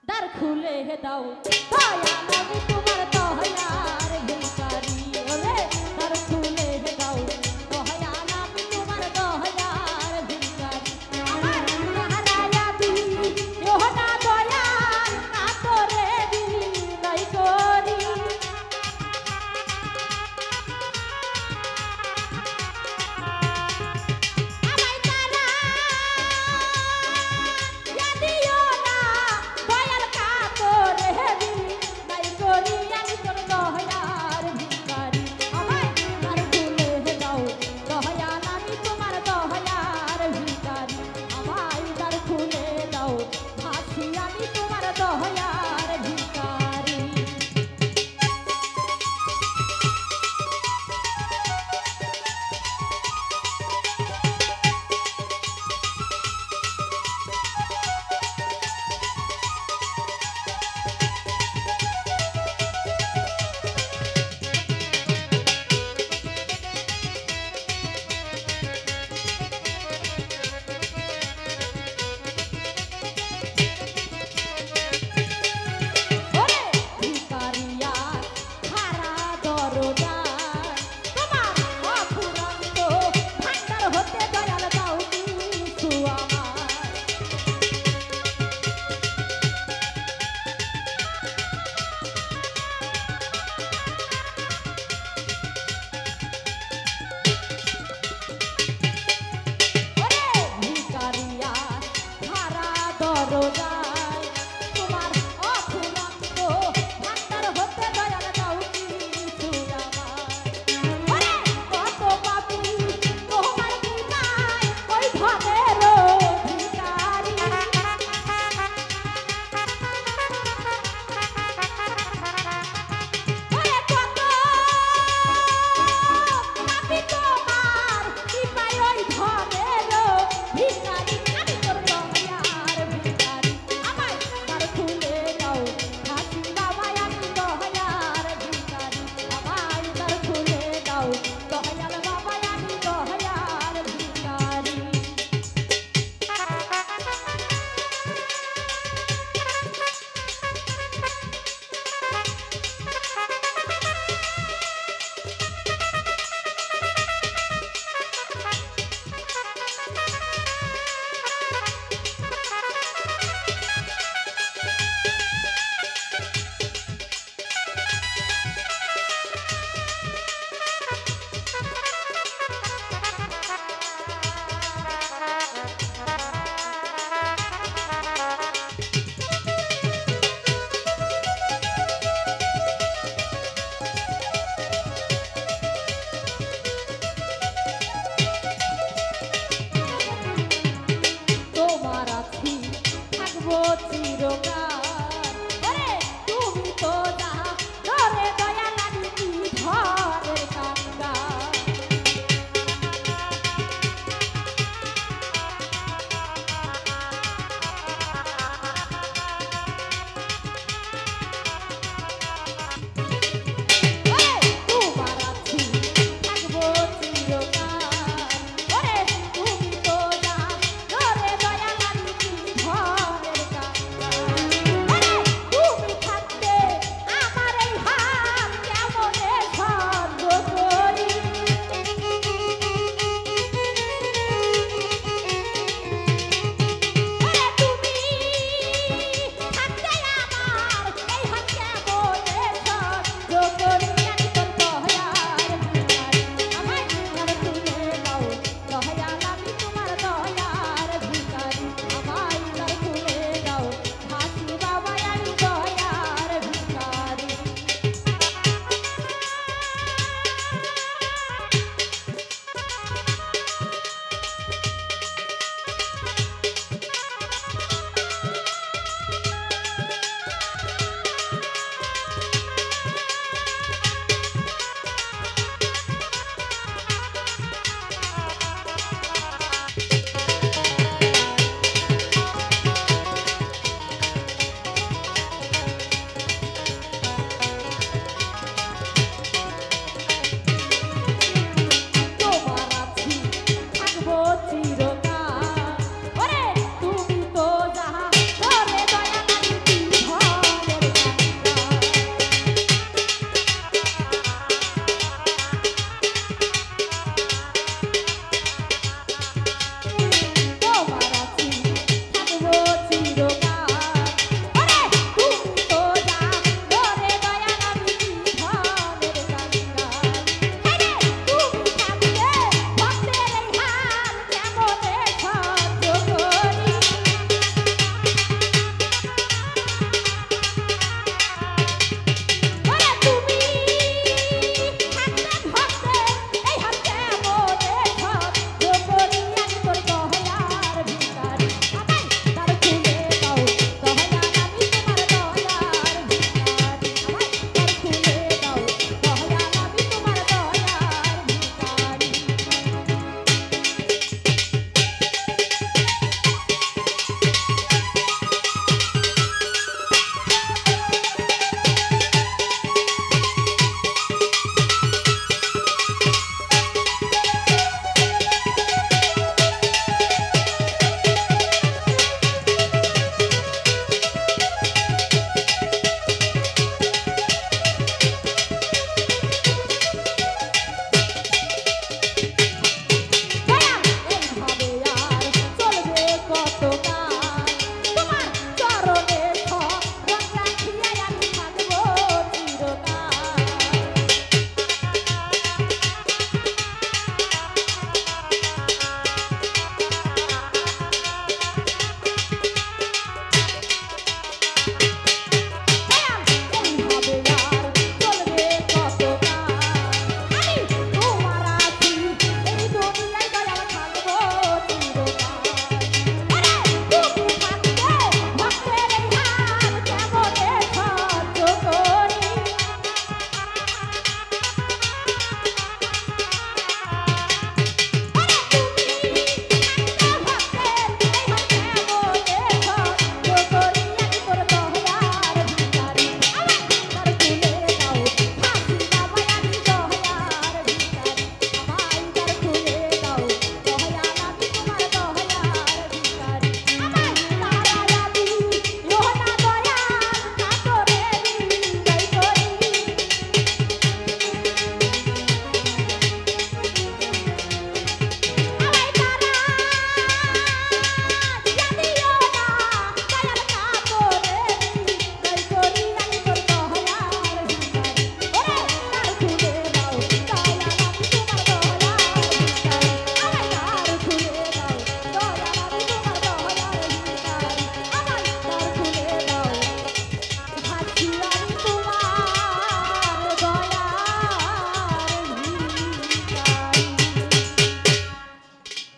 দ্বার খুলে দাও দয়া আমি তোমার দয়ার ভিখারি ওরে দ্বার খুলে দাও দয়া আমি তোমার দয়ার ভিখারি আমার হারায়া দিই ওহটা দয়ার না তোরে বিনয় করি আমায় তারা দিও না দয়ার কাতরে বিনয় করি আমি তোর দয়ার ভিখারি আমায় দ্বার খুলে দাও দয়া আমি তোমার দয়ার ভিখারি আমায় দ্বার খুলে দাও ভাসি আমি তোমার দয়ার ভিখারি ওরে ভিখারিয়া হারা দরদার তোমার অফুরন্ত ভান্ডার হতে দয়াল দাও কিছু আমার ওরে ভিখারিয়া হারা দরদার তোমার অফুরন্ত ভান্ডার হতে দয়াল দাও কিছু আমার ওরে কত পাপী তোমার কৃপায় ওই ধনের ভিখারি ওরে কত পাপী তোমার কৃপায় ওই ধনের ভিখারি আমি তোর দয়ার ভিখারি আমায় দ্বার খুলে দাও হাসি বাবাই আমি দয়ার ভিখারি আমায় দ্বার খুলে দাও দয়াল বাবাই আমি দয়ার ভিখারি তোমার আছি থাকবো চিরকাল ওরে তুমি তো না ধরে দয়া লাগি ঘরের কাঙ্গা ওরে তোমার আছি থাকবো চিরকাল ওরে তুমি তো না ধরে দয়া লাগি ঘরের কাঙ্গা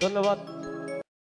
ধন্যবাদ।